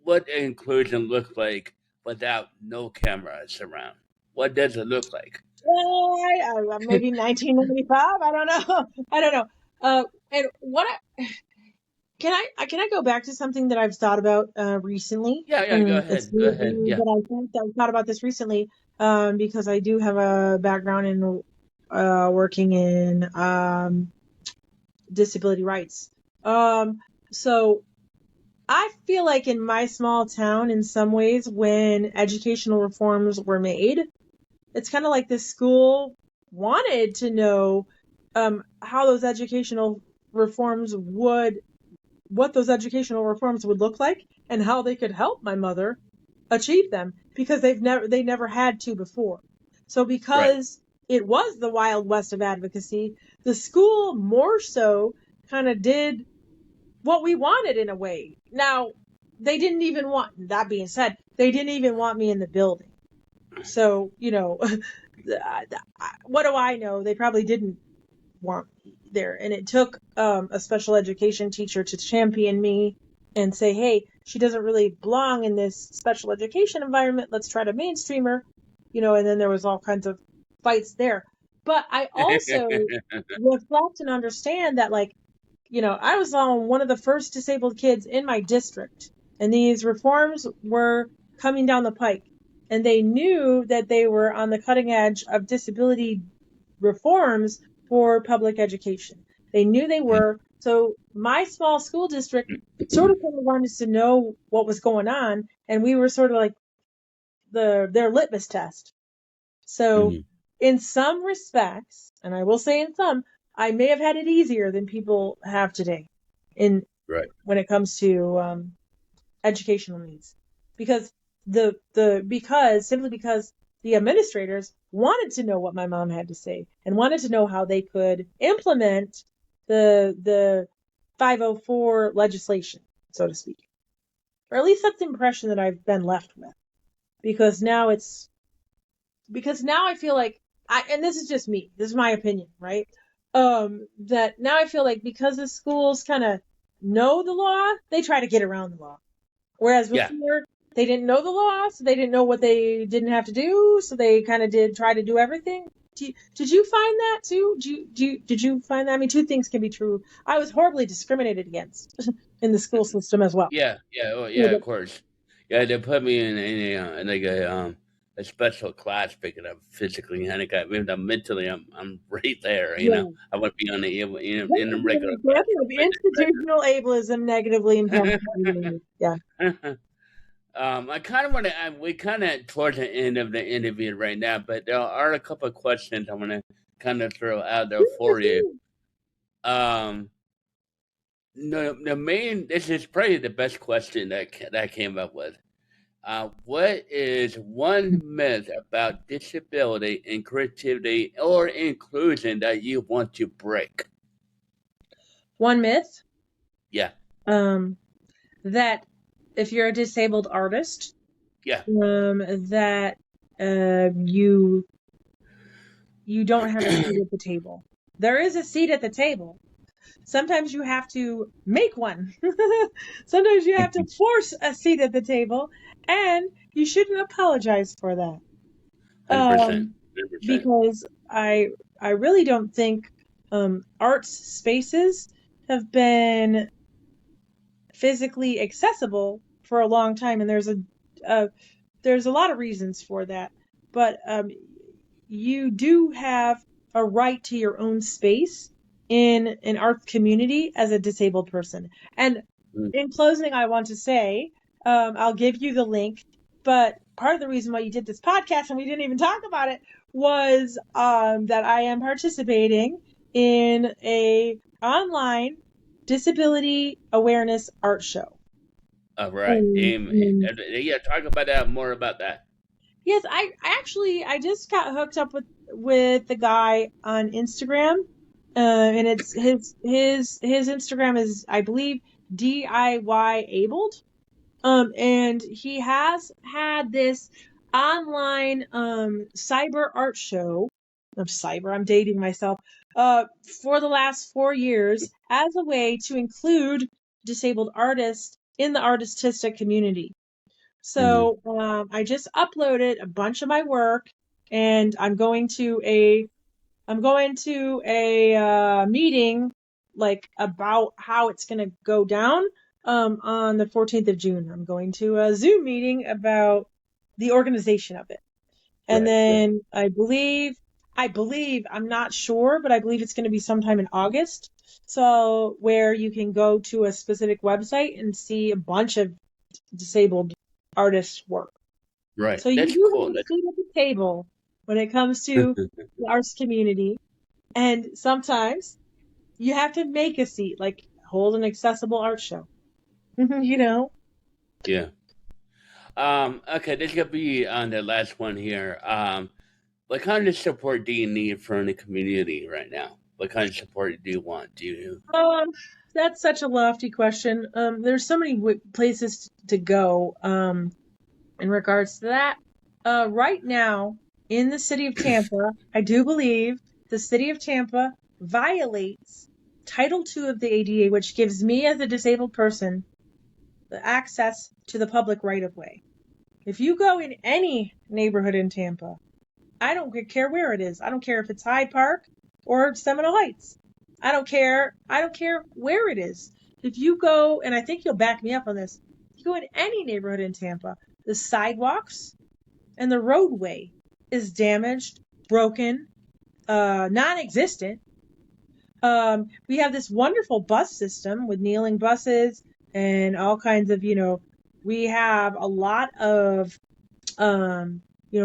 what inclusion look like without no cameras around? What does it look like? Maybe 1995. I don't know. I don't know. And what can I go back to something that I've thought about recently? Yeah. Go It's ahead. Go ahead. Yeah. that I thought about this recently because I do have a background in working in disability rights. So I feel like in my small town, in some ways, when educational reforms were made, it's kind of like this school wanted to know how those educational reforms would, what those educational reforms would look like, and how they could help my mother achieve them because they never had to before. So Right. because it was the Wild West of advocacy, the school more so kind of did what we wanted in a way. Now, they didn't even want, that being said, they didn't even want me in the building. So, what do I know? They probably didn't want me there. And it took a special education teacher to champion me and say, hey, she doesn't really belong in this special education environment. Let's try to mainstream her, and then there was all kinds of fights there. But I also reflect and understand that, like, I was on one of the first disabled kids in my district, and these reforms were coming down the pike. And they knew that they were on the cutting edge of disability reforms for public education. They knew they were. So my small school district sort of kind of wanted to know what was going on, and we were sort of like their litmus test. So Mhm. in some respects, and I will say in some, I may have had it easier than people have today in Right. when it comes to educational needs, because simply because the administrators wanted to know what my mom had to say and wanted to know how they could implement the 504 legislation, so to speak, or at least that's the impression that I've been left with, because now I feel like and this is just me, this is my opinion, right? That now I feel like because the schools kind of know the law, they try to get around the law. Whereas Yeah. before, they didn't know the law, so they didn't know what they didn't have to do, so they kind of did try to do everything. Did you find that too? Did you find that? I mean, two things can be true. I was horribly discriminated against in the school system as well. Yeah. Of course. Yeah, they put me in like a special class because I'm physically handicapped. Even though mentally I'm right there. Yeah. I would be on the That's in a an regular example of class. institutional ableism negatively impacting you. Yeah. I kind of want to. We kind of towards the end of the interview right now, but there are a couple of questions I want to kind of throw out there for you. Um, no, the main. This is probably the best question that I came up with. What is one myth about disability and creativity or inclusion that you want to break? One myth, Yeah, that if you're a disabled artist, yeah, that you don't have a seat at the table. There is a seat at the table. Sometimes you have to make one. Sometimes you have to force a seat at the table, and you shouldn't apologize for that. 100%. Um, 100%. because I really don't think arts spaces have been physically accessible for a long time, and there's a lot of reasons for that. But you do have a right to your own space in an arts community as a disabled person. And Mm. in closing, I want to say, I'll give you the link, but part of the reason why you did this podcast and we didn't even talk about it was that I am participating in a online disability awareness art show. All right. Amen. And Yeah, talk about that, more about that. yes, I just got hooked up with the guy on Instagram, and it's his Instagram is, I believe, DIY abled. And he has had this online cyber art show of cyber. I'm dating myself. For the last 4 years as a way to include disabled artists in the artistic community. Hmm. So I just uploaded a bunch of my work, and I'm going to a meeting like about how it's going to go down on the 14th of June. I'm going to a Zoom meeting about the organization of it. And Right. Right. then I believe, I'm not sure, but I believe it's going to be sometime in August. So where you can go to a specific website and see a bunch of disabled artists' work. Right. So you That's do cool. have a That's seat at the table when it comes to the arts community. And sometimes you have to make a seat, like hold an accessible art show. you know? yeah. Okay, this could be on the last one here. What kind of support do you need from the community right now? What kind of support do you want? Do you? Um, that's such a lofty question. There's so many places to go. In regards to that, right now in the city of Tampa, I do believe the city of Tampa violates Title II of the ADA, which gives me as a disabled person the access to the public right of way. If you go in any neighborhood in Tampa, I don't care where it is. I don't care if it's Hyde Park or Seminole Heights. I don't care. I don't care where it is. If you go, and I think you'll back me up on this, if you go in any neighborhood in Tampa, the sidewalks and the roadway is damaged, broken, non-existent. We have this wonderful bus system with kneeling buses and all kinds of, we have a lot of,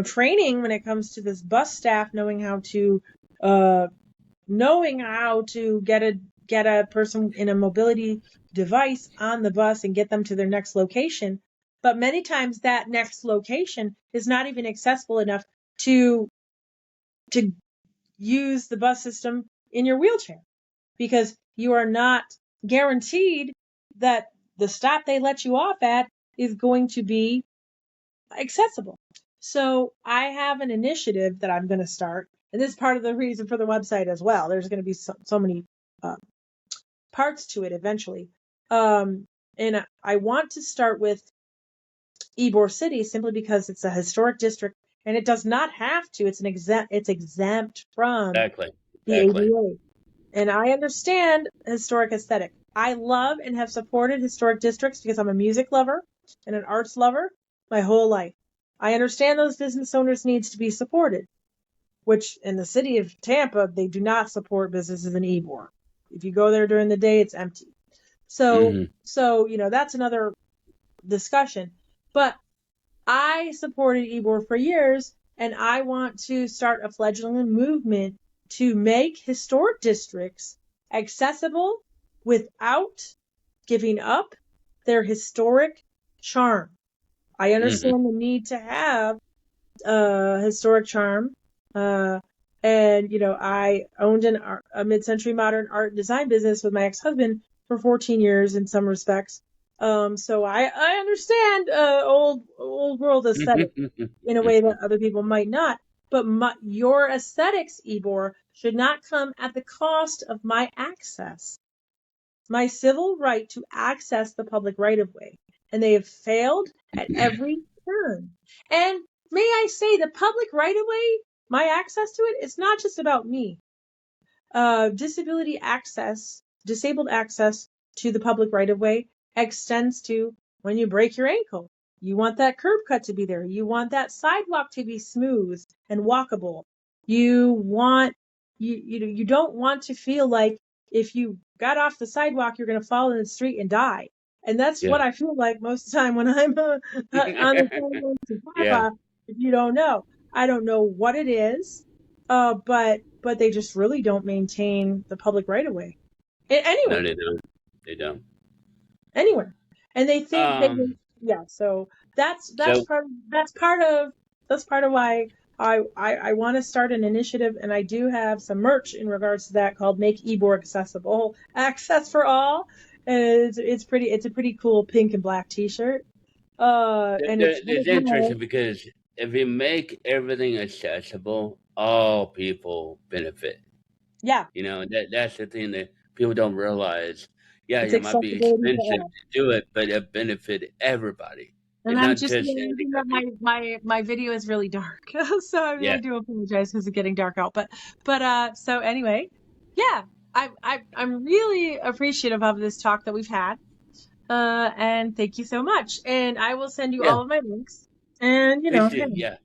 training when it comes to this bus staff uh, knowing how to get a person in a mobility device on the bus and get them to their next location. But many times that next location is not even accessible enough to to use the bus system in your wheelchair, because you are not guaranteed that the stop they let you off at is going to be accessible. So I have an initiative that I'm going to start, and this is part of the reason for the website as well. There's going to be so many uh, parts to it eventually. And I want to start with Ybor City simply because it's a historic district, and it does not have to. It's exempt from Exactly. the Exactly. ADA. And I understand historic aesthetic. I love and have supported historic districts because I'm a music lover and an arts lover my whole life. I understand those business owners needs to be supported, which in the city of Tampa, they do not support businesses in Ybor. If you go there during the day, it's empty. So, Hmm. that's another discussion. But I supported Ybor for years, and I want to start a fledgling movement to make historic districts accessible without giving up their historic charm. I Hmm. understand the need to have historic charm. Uh, and, I owned a mid-century modern art and design business with my ex-husband for 14 years in some respects. So I understand old world aesthetic in a way that other people might not. But your aesthetics, Ybor, should not come at the cost of my access. my civil right to access the public right of way. And they have failed at every turn. And may I say, the public right of way, my access to it, it's not just about me. Disabled access to the public right of way extends to when you break your ankle. You want that curb cut to be there. You want that sidewalk to be smooth and walkable. You don't want to feel like if you got off the sidewalk, you're going to fall in the street and die. And that's what Yeah. I feel like most of the time when I'm on the sidewalk to Yeah. Papa. If you don't know, I don't know what it is, but they just really don't maintain the public right of way No, anywhere, they don't. They don't. anywhere, and they think they Um. yeah. So that's So part of why I want to start an initiative, and I do have some merch in regards to that called Make Ybor Accessible, Access for All, and it's a pretty cool pink and black T-shirt. And it's it's interesting because if you make everything accessible, all people benefit. yeah, You know, that's the thing that people don't realize. Yeah, it's it might be accessibility for expensive all. to do it, but it benefit everybody. And It's I'm not just just realizing that anybody. my video is really dark. So I Yeah. do apologize because it's getting dark out. But so anyway, yeah, I'm really appreciative of this talk that we've had. And thank you so much. And I will send you Yeah. all of my links. And Please do. hey, Yeah.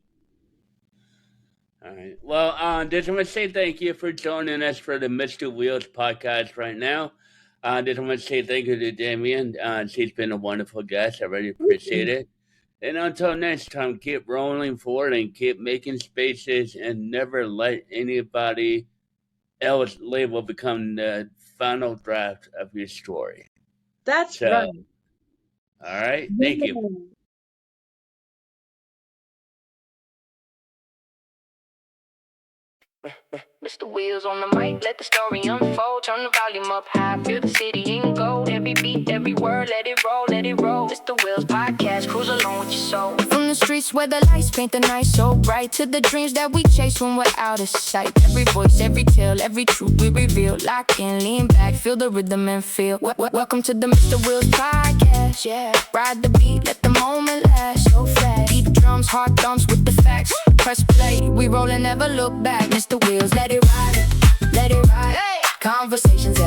All right. Well, just want to say thank you for joining us for the Mr. Wheels podcast right now. Just want to say thank you to Damien. She's been a wonderful guest. I really appreciate it. And until next time, keep rolling forward and keep making spaces and never let anybody else label become the final draft of your story. that's So, right. all right. Thank you. Mr. Wheels on the mic, let the story unfold. Turn the volume up high, feel the city in gold. Every beat, every word, let it roll, let it roll. Mr. Wheels podcast, cruise along with your soul. From the streets where the lights paint the night so bright, to the dreams that we chase when we're out of sight. Every voice, every tale, every truth we reveal. Lock in, lean back, feel the rhythm and feel. Welcome to the Mr. Wheels podcast, yeah. Ride the beat, let the moment last so fast. Beat drums, heart thumps with the facts. Press play, we roll and never look back. Mr. Wheels, let it ride, let it ride. Hey. Conversations